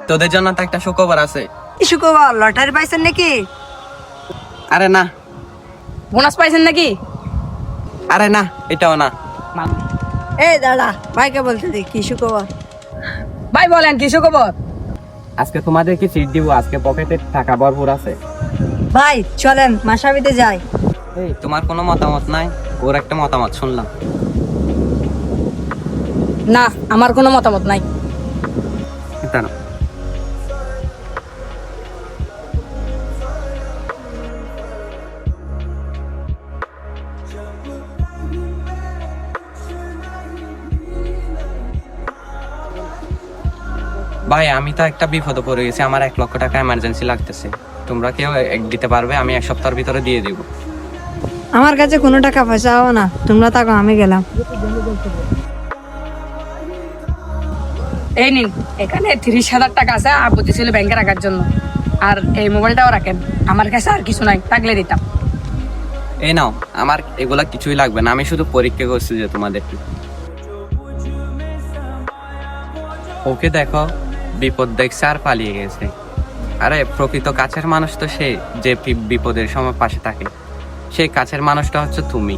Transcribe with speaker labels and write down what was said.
Speaker 1: তোদের জন্য তো একটা সুখবর আছে।
Speaker 2: সুখবর? লটারি পাইছেন নাকি?
Speaker 1: আরে না,
Speaker 3: বোনাস পাইছেন নাকি?
Speaker 1: আরে না, এটাও না।
Speaker 2: এই দাদা, ভাইকে বলতে দি কি সুখবর।
Speaker 3: ভাই বলেন কি সুখবর?
Speaker 1: আজকে তোমাদেরকে চিট দিব, আজকে পকেটে টাকা ভরপুর আছে।
Speaker 2: ভাই চলেন মাসাবিতে যাই।
Speaker 1: এই তোমার কোনো মতামত নাই? ওর একটা মতামত শুনলাম।
Speaker 3: না, আমার কোনো মতামত নাই।
Speaker 1: দাঁড়াও। ভাই আমি তো একটা বিপদে পড়ে গেছি, আমার 1 লক্ষ টাকা এমার্জেন্সি লাগতেছে। তোমরা কেউ দিতে পারবে? আমি 1 সপ্তাহের ভিতরে দিয়ে দিব।
Speaker 2: আমার কাছে কোনো টাকা পয়সা হবে না, তোমরা থাকো, আমি গেলাম।
Speaker 3: এই নিন, এখানে 30,000 টাকা আছে, আব্বু দিছিল ব্যাংকে রাখার জন্য। আর এই মোবাইলটাও রাখেন, আমার কাছে আর কিছু নাই, থাকলে দিতাম।
Speaker 1: এই নাও, আমার এগুলা কিছুই লাগবে না, আমি শুধু পরীক্ষা করছি যে তোমাদেরকে। ওকে দেখো, বিপদ দেখছে আর পালিয়ে গেছে। আরে প্রকৃত কাছের মানুষ তো সে, যে বিপদের সময় পাশে থাকে। সেই কাছের মানুষটা হচ্ছে তুমি।